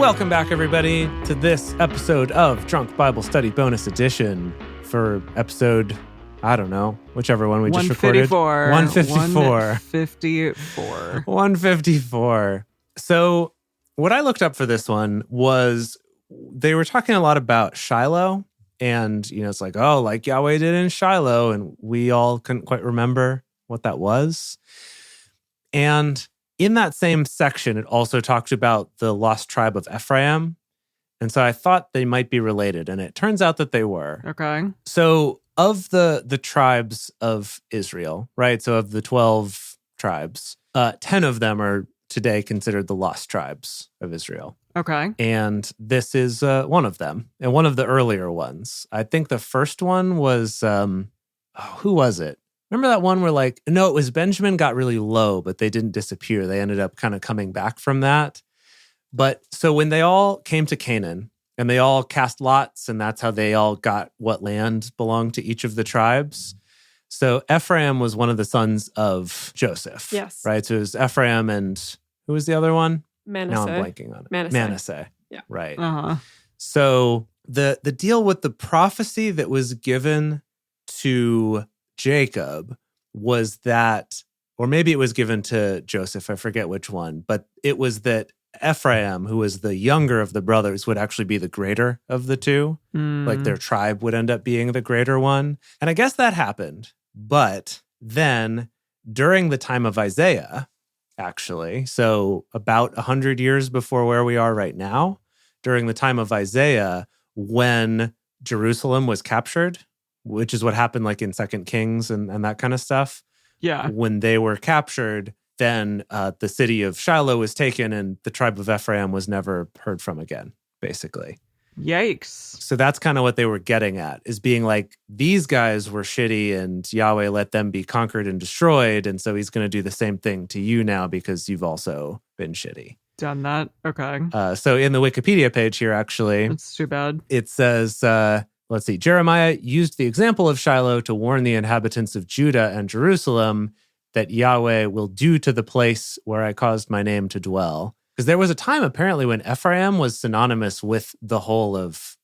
Welcome back, everybody, to this episode of Drunk Bible Study Bonus Edition for episode, I don't know, whichever one we just recorded. 154. 154. So what I looked up for this one was they were talking a lot about Shiloh. And, it's like, oh, like Yahweh did in Shiloh. And we all couldn't quite remember what that was. And in that same section, it also talked about the lost tribe of Ephraim. And so I thought they might be related. And it turns out that they were. Okay. So of the tribes of Israel, right? So of the 12 tribes, 10 of them are today considered the lost tribes of Israel. Okay. And this is one of them, and one of the earlier ones. I think the first one was, who was it? Remember that one where no, it was Benjamin got really low, but they didn't disappear. They ended up kind of coming back from that. But so when they all came to Canaan and they all cast lots, and that's how they all got what land belonged to each of the tribes. So Ephraim was one of the sons of Joseph. Yes. Right? So it was Ephraim and who was the other one? Manasseh. Now I'm blanking on it. Manasseh. Yeah. Right. Uh-huh. So the deal with the prophecy that was given to Jacob was that, or maybe it was given to Joseph, I forget which one, but it was that Ephraim, who was the younger of the brothers, would actually be the greater of the two. Like their tribe would end up being the greater one. And I guess that happened. But then during the time of Isaiah, actually, so about 100 years before where we are right now, during the time of Isaiah, when Jerusalem was captured, which is what happened in 2 Kings and that kind of stuff. Yeah. When they were captured, then the city of Shiloh was taken and the tribe of Ephraim was never heard from again, basically. Yikes. So that's kind of what they were getting at, is being like, these guys were shitty and Yahweh let them be conquered and destroyed. And so he's going to do the same thing to you now because you've also been shitty. Done that. Okay. So in the Wikipedia page here, actually, It's too bad. it says, let's see, Jeremiah used the example of Shiloh to warn the inhabitants of Judah and Jerusalem that Yahweh will do to the place where I caused my name to dwell. Because there was a time, apparently, when Ephraim was synonymous with the whole of,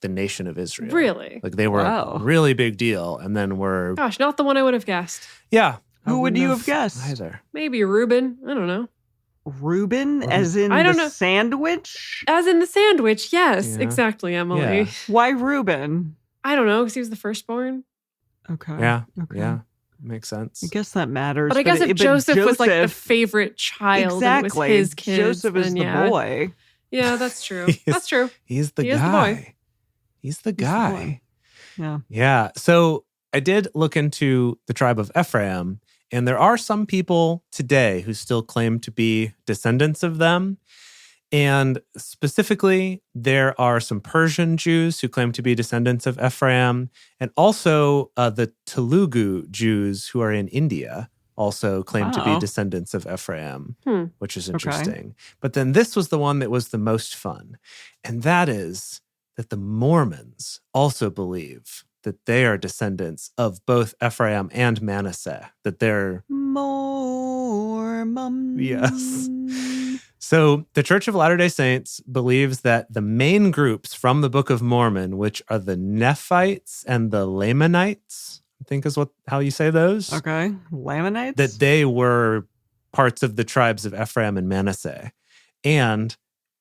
the nation of Israel. Really? They were a really big deal, and then were... Gosh, not the one I would have guessed. Yeah. Who would you have guessed? Either. Maybe Reuben. I don't know. Reuben, as in I don't the know. sandwich? As in the sandwich, yes. Yeah. Exactly, Emily. Yeah. Why Reuben? I don't know, because he was the firstborn. Okay. Yeah. Okay. Yeah. Makes sense. I guess that matters. But I guess if Joseph was the favorite child and it was his kids, Joseph is then the boy. Yeah, that's true. That's true. He's the He guy. is the boy. He's the guy. Yeah. Yeah. So I did look into the tribe of Ephraim, and there are some people today who still claim to be descendants of them. And specifically, there are some Persian Jews who claim to be descendants of Ephraim, and also the Telugu Jews who are in India also claim to be descendants of Ephraim, which is interesting. But then this was the one that was the most fun, and that is that the Mormons also believe that they are descendants of both Ephraim and Manasseh, that they're... Mormons. Yes. So the Church of Latter-day Saints believes that the main groups from the Book of Mormon, which are the Nephites and the Lamanites, I think is how you say those. Okay. Lamanites? That they were parts of the tribes of Ephraim and Manasseh. And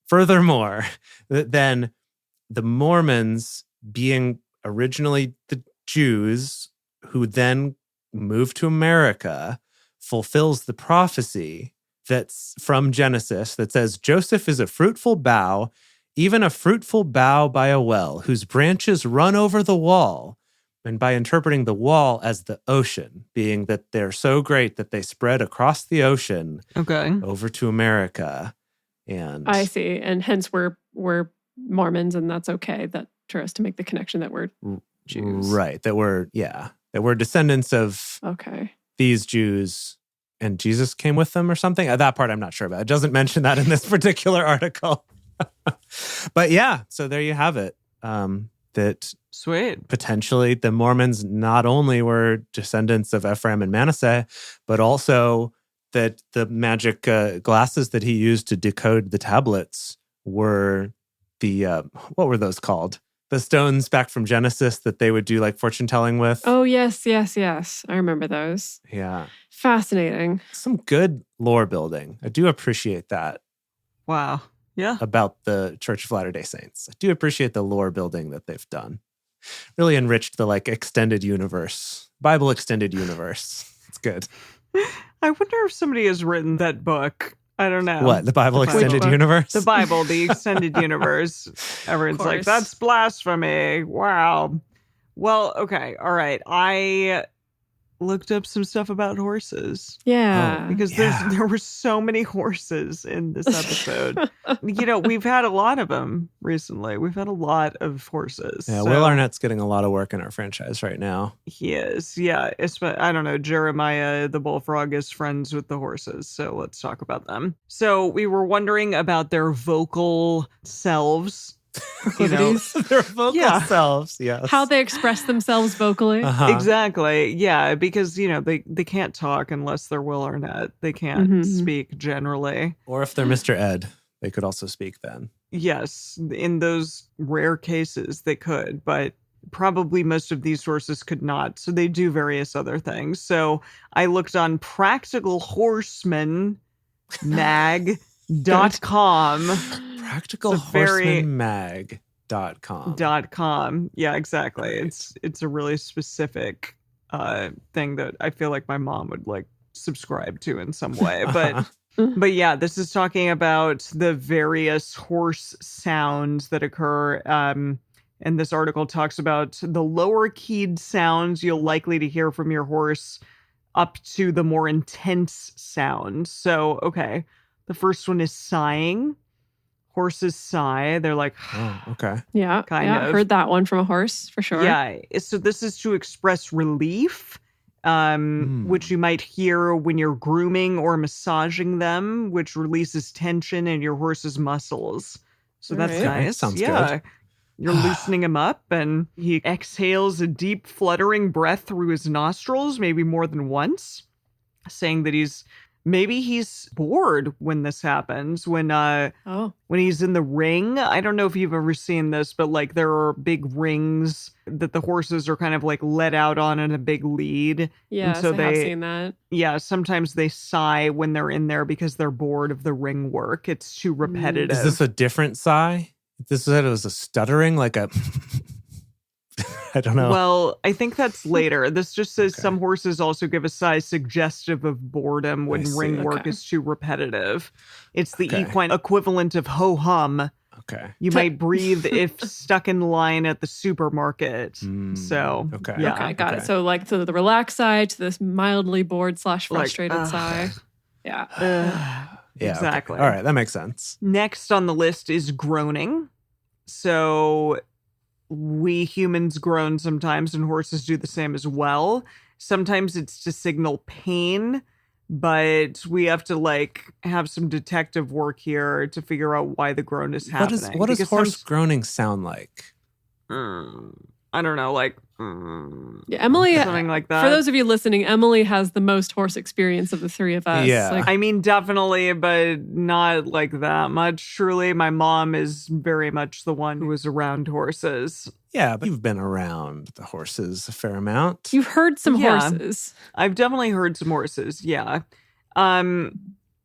furthermore, then the Mormons, being originally the Jews who then moved to America, fulfills the prophecy that's from Genesis that says, Joseph is a fruitful bough, even a fruitful bough by a well, whose branches run over the wall. And by interpreting the wall as the ocean, being that they're so great that they spread across the ocean over to America. And I see. And hence we're Mormons, and that's okay that for us to make the connection that we're Jews. Right. That we're descendants of these Jews. And Jesus came with them or something? That part I'm not sure about. It doesn't mention that in this particular article. But yeah, so there you have it. That sweet. Potentially the Mormons not only were descendants of Ephraim and Manasseh, but also that the magic glasses that he used to decode the tablets were the, what were those called? The stones back from Genesis that they would do like fortune telling with. Oh, yes. I remember those. Yeah. Fascinating. Some good lore building. I do appreciate that Wow. Yeah. about the Church of Latter-day Saints. I do appreciate the lore building that they've done. Really enriched the like extended universe, Bible extended universe. It's good. I wonder if somebody has written that book. I don't know. What? The Bible extended book? universe? The Bible, the extended universe. Everyone's like, course. that's blasphemy. Wow. Well, okay. All right. I looked up some stuff about horses Yeah. because there were so many horses in this episode. We've had a lot of them recently. We've had a lot of horses. Yeah, So Will Arnett's getting a lot of work in our franchise right now. he is. Yeah. I don't know. Jeremiah the bullfrog is friends with the horses. So let's talk about them. So we were wondering about their vocal selves. Proclivities. Their vocal Yeah. selves, yes. How they express themselves vocally. Uh-huh. Exactly. Yeah, because they can't talk unless they're Will Arnett. They can't Mhm. speak generally. Or if they're Mr. Ed, they could also speak then. Yes, in those rare cases they could, but probably most of these sources could not. So they do various other things. So I looked on practicalhorsemanmag.com. Practicalhorsemanmag.com. .com. Yeah, exactly. Right. It's a really specific thing that I feel like my mom would like subscribe to in some way. But yeah, this is talking about the various horse sounds that occur. And this article talks about the lower keyed sounds you'll likely to hear from your horse up to the more intense sounds. So, okay, the first one is sighing. Horses sigh. They're like, Oh, okay. Yeah. Kind yeah. of. Heard that one from a horse for sure. yeah. So this is to express relief, which you might hear when you're grooming or massaging them, which releases tension in your horse's muscles. So that's Alright. nice. Sounds yeah. good. You're loosening him up, and he exhales a deep, fluttering breath through his nostrils, maybe more than once, saying that maybe he's bored when this happens. When he's in the ring, I don't know if you've ever seen this, but like there are big rings that the horses are kind of like let out on in a big lead. Yes, so I have seen that. Yeah, sometimes they sigh when they're in there because they're bored of the ring work. It's too repetitive. Is this a different sigh? This said it was a stuttering, like a... I don't know. Well, I think that's later. This just says Okay. some horses also give a sigh suggestive of boredom when I see. ring work Okay. is too repetitive. It's the Okay. equine equivalent of ho-hum. Okay. You might breathe if stuck in line at the supermarket. So, Okay. yeah. Okay, got Okay. it. So like to the relaxed side to this mildly bored / Like, frustrated sigh. Yeah. Yeah, exactly. Okay. All right, that makes sense. Next on the list is groaning. So we humans groan sometimes, and horses do the same as well. Sometimes it's to signal pain, but we have to like have some detective work here to figure out why the groan is happening. What does Because horse groaning sound like? I don't know, like Yeah, Emily, something like that. for those of you listening, Emily has the most horse experience of the three of us. Yeah. Like, I mean, definitely, but not like that much. Truly, my mom is very much the one who was around horses. Yeah, but you've been around the horses a fair amount. you've heard some Yeah. horses. I've definitely heard some horses, yeah.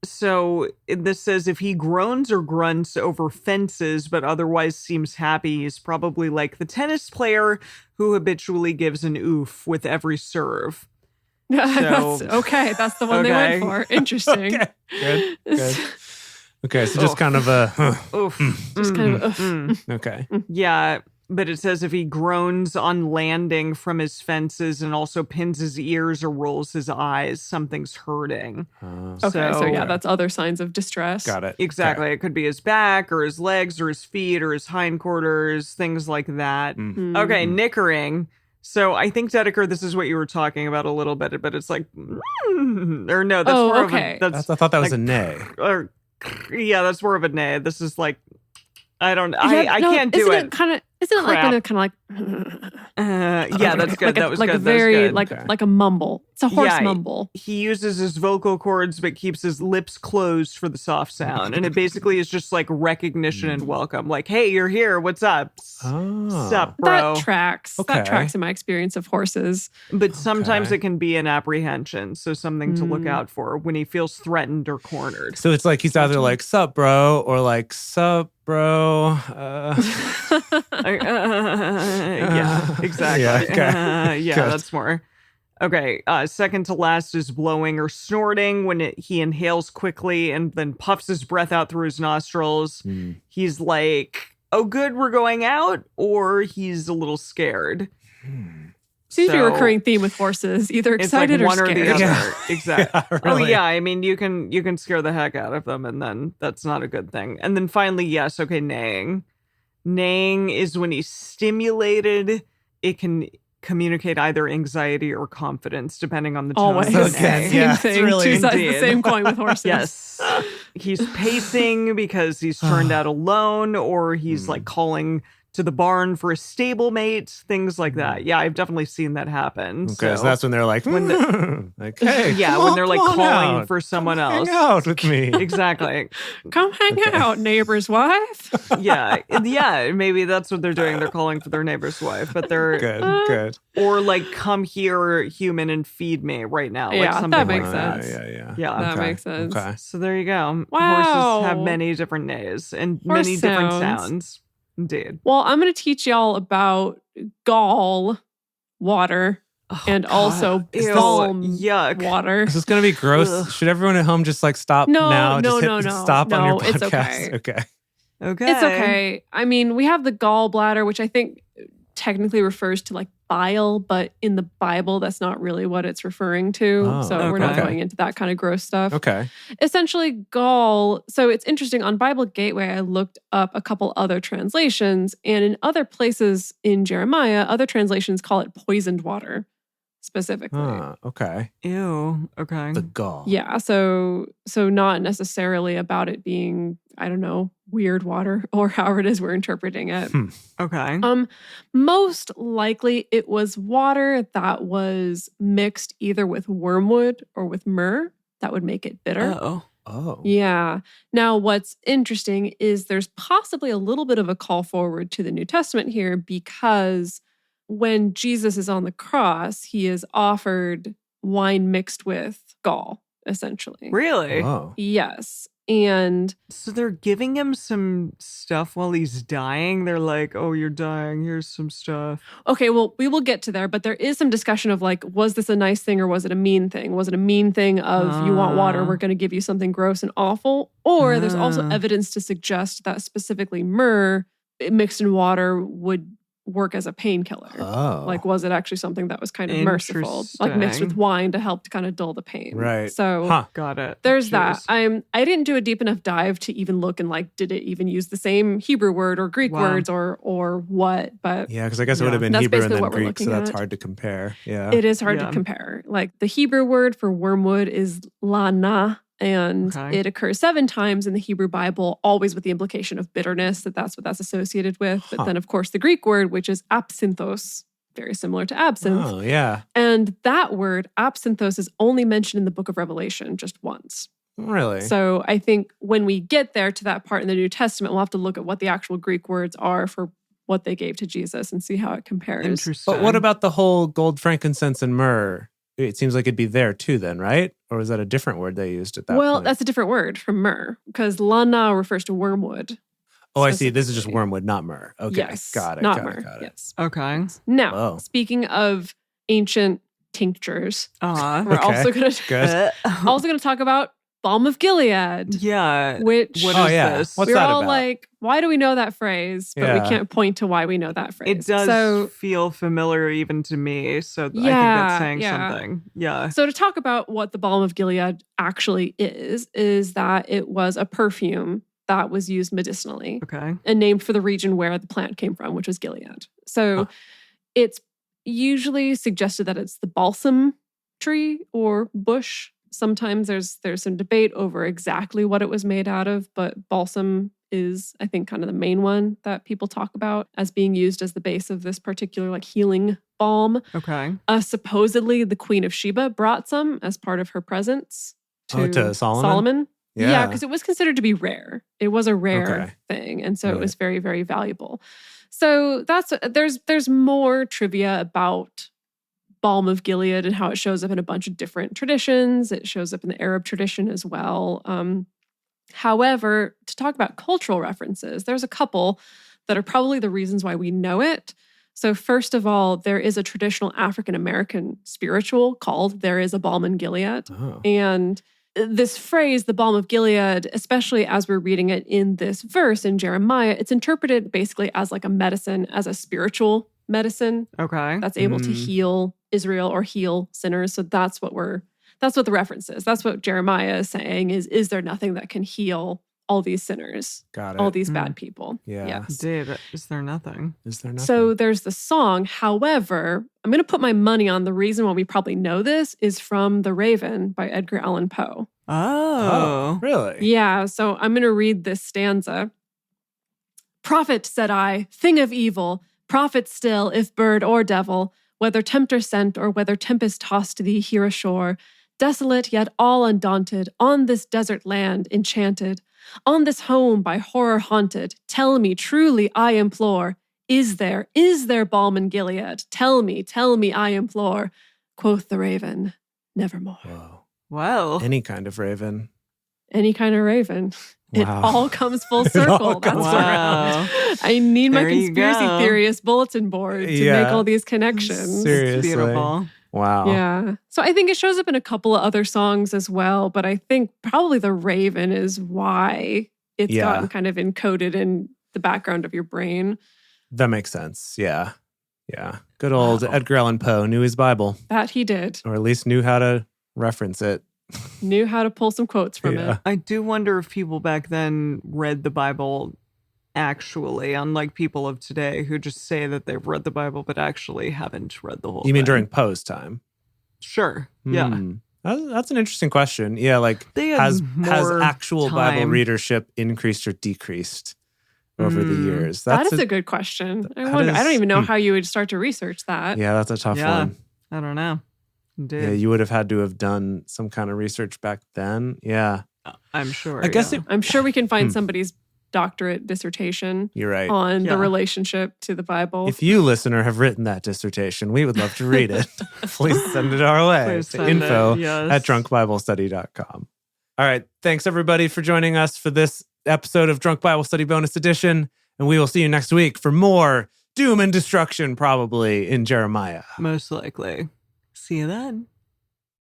So this says if he groans or grunts over fences but otherwise seems happy, he's probably like the tennis player who habitually gives an oof with every serve. That's, okay, that's the one they Okay. went for. Interesting. Okay. Good. Okay, so just kind of a... Oof. Just kind of, Okay. Yeah, but it says if he groans on landing from his fences and also pins his ears or rolls his eyes, something's hurting. okay, so yeah, So- that's other signs of distress. Got it. Exactly. Okay. It could be his back or his legs or his feet or his hindquarters, things like that. Mm. Okay, nickering. So I think, Dedeker, this is what you were talking about a little bit, but it's like, or no, that's Oh, more okay. of a, that's, I thought that was like, a nay. or, yeah, that's more of a nay. This is like, I don't, Yeah, I no, can't do isn't it. Kind of, Isn't it like crap. when they're kind of like... Yeah, that's good. That was like good. a very, That was good. like a mumble. It's a horse Yeah, mumble. He uses his vocal cords but keeps his lips closed for the soft sound. And it basically is just like recognition and welcome. Like, hey, you're here. What's up? Sup, bro? That tracks. Okay. That tracks in my experience of horses. But sometimes Okay. it can be an apprehension. So something to look out for when he feels threatened or cornered. So it's like he's either like, sup, bro, or like, sup, bro. Yeah, exactly. Yeah, okay. Yeah, Good. that's more. Okay, second to last is blowing or snorting when he inhales quickly and then puffs his breath out through his nostrils. He's like, oh, good, we're going out, or he's a little scared. Seems to be a So, recurring theme with horses, either It's like excited or one or scared. the other. Yeah. Exactly. Yeah, Oh really. yeah, I mean you can scare the heck out of them, and then that's not a good thing. And then finally, yes, okay, neighing. Neighing is when he's stimulated. It can communicate either anxiety or confidence, depending on the tone Always. of the Okay, neigh. Same yeah, it's thing. really- Two sides of the Indeed. same coin with horses. Yes. He's pacing because he's turned out alone, or he's like calling to the barn for a stablemate, things like that. Yeah, I've definitely seen that happen. Okay, so that's when they're like, like, hey, yeah, come when on, they're like come on calling out. for someone Hang else. out with me. Exactly. Come hang out, neighbor's wife. Yeah. Yeah. Maybe that's what they're doing. They're calling for their neighbor's wife, but they're, Good. or like, come here, human, and feed me right now. Like Yeah, something that like makes that. sense. Yeah. That Okay, makes sense. Okay. So there you go. Wow. Horses have many different neighs and Horse many different sounds. sounds. Indeed. Well, I'm going to teach y'all about gall water and also Ew, balm yuck. water. This is gonna be gross. Ugh. Should everyone at home just like stop No, now? no, Just no, no. Stop on your No, it's podcast. okay. Okay. Okay. It's okay. I mean, we have the gallbladder, which I think technically refers to like bile, but in the Bible, that's not really what it's referring to. Oh, So we're not okay. going into that kind of gross stuff. Okay. Essentially, gall. So it's interesting. On Bible Gateway, I looked up a couple other translations, and in other places in Jeremiah, other translations call it poisoned water specifically. Okay. Ew. Okay. The gall. Yeah, so not necessarily about it being, I don't know, weird water or however it is we're interpreting it. Okay. Most likely it was water that was mixed either with wormwood or with myrrh that would make it bitter. Oh. Yeah. Now, what's interesting is there's possibly a little bit of a call forward to the New Testament here, because when Jesus is on the cross, he is offered wine mixed with gall, essentially. Really? Oh. Yes. And So they're giving him some stuff while he's dying. They're like, "Oh, you're dying. Here's some stuff." okay, well, we will get to there, but there is some discussion of like, was this a nice thing or was it a mean thing? Was it a mean thing of you want water, we're going to give you something gross and awful? Or there's also evidence to suggest that specifically myrrh mixed in water would work as a painkiller. Oh. Like, was it actually something that was kind of merciful, like mixed with Interesting. wine to help to kind of dull the pain? Right. So Huh. Got it. there's that. Jeez. I didn't do a deep enough dive to even look and like, did it even use the same Hebrew word or Greek Wow. words or what? But Yeah, because I guess it would have been That's Hebrew and basically then what we're Greek, so looking that's at. hard to compare. Yeah. it is hard Yeah. to compare. Like the Hebrew word for wormwood is lana, and Okay. it occurs 7 times in the Hebrew Bible, always with the implication of bitterness, that's what that's associated with. But Huh. then, of course, the Greek word, which is absinthos, very similar to absinthe. Oh, yeah. And that word, absinthos, is only mentioned in the book of Revelation just once. Really? So I think when we get there to that part in the New Testament, we'll have to look at what the actual Greek words are for what they gave to Jesus and see how it compares. Interesting. But what about the whole gold, frankincense, and myrrh? It seems like it'd be there too then, right? Or was that a different word they used at that Well, point? that's a different word from myrrh, because lana refers to wormwood. Oh, I see. This is just specifically. wormwood, not myrrh. Okay. Yes, Got it. not got myrrh. it. Got it. Yes. Okay. Now, Whoa. speaking of ancient tinctures, Uh-huh. we're Okay. also going to Good. talk about balm of Gilead, Yeah. which What Oh, is yeah. this? What's we're that all about? like, why do we know that phrase? But we Yeah. can't point to why we know that phrase. It does So, feel familiar even to me, so I think Yeah, that's saying yeah. something. Yeah. So to talk about what the balm of Gilead actually is that it was a perfume that was used medicinally Okay. and named for the region where the plant came from, which was Gilead. So Huh. it's usually suggested that it's the balsam tree or bush. Sometimes there's some debate over exactly what it was made out of, but balsam is, I think, kind of the main one that people talk about as being used as the base of this particular like healing balm. Okay. Supposedly, the Queen of Sheba brought some as part of her presents to Solomon? Yeah, because it was considered to be rare. It was a rare Okay. thing, and so Right. it was very, very valuable. So there's more trivia about Balm of Gilead and how it shows up in a bunch of different traditions. It shows up in the Arab tradition as well. However, to talk about cultural references, there's a couple that are probably the reasons why we know it. So first of all, there is a traditional African-American spiritual called There Is a Balm in Gilead. Oh. And this phrase, the Balm of Gilead, especially as we're reading it in this verse in Jeremiah, it's interpreted basically as like a medicine, as a spiritual medicine Okay. that's able to heal Israel or heal sinners. So that's what the reference is. That's what Jeremiah is saying is there nothing that can heal all these sinners, Got it. all these bad people? Yeah. Yes. Did. Is there nothing? Is there nothing? So there's the song. However, I'm going to put my money on the reason why we probably know this is from The Raven by Edgar Allan Poe. Oh. Really? Yeah, so I'm going to read this stanza. Prophet, said I, thing of evil, prophet still, if bird or devil, whether tempter sent or whether tempest tossed thee here ashore, desolate yet all undaunted, on this desert land enchanted, on this home by horror haunted, tell me, truly I implore, is there balm in Gilead? Tell me, I implore. Quoth the raven, nevermore. Whoa. Well. Any kind of raven. Any kind of raven. It Wow. all comes full circle. all comes That's around. I need my There you conspiracy go. theorist bulletin board to Yeah. make all these connections. Seriously. Beautiful. Wow. Yeah. So I think it shows up in a couple of other songs as well, but I think probably the Raven is why it's Yeah. gotten kind of encoded in the background of your brain. That makes sense. Yeah. Yeah. Good old Wow. Edgar Allan Poe knew his Bible, That he did. or at least knew how to reference it. Knew how to pull some quotes from Yeah. it. I do wonder if people back then read the Bible actually, unlike people of today who just say that they've read the Bible but actually haven't read the whole You mean thing. during Poe's time? Sure. Yeah. Hmm. That's an interesting question. Yeah, like They had has more actual Bible time. readership increased or decreased over the years? That is a good question. I that wonder. I is- don't even know how you would start to research that. yeah, that's a tough Yeah. one. I don't know. Indeed. Yeah, you would have had to have done some kind of research back then. Yeah, I'm sure. I guess yeah. I'm sure we can find somebody's doctorate dissertation you're right. on Yeah. the relationship to the Bible. If you, listener, have written that dissertation, we would love to read it. Please send it our way Please to send info it, yes. at drunkbiblestudy.com. All right. Thanks, everybody, for joining us for this episode of Drunk Bible Study Bonus Edition. And we will see you next week for more doom and destruction, probably in Jeremiah. Most likely. See you then.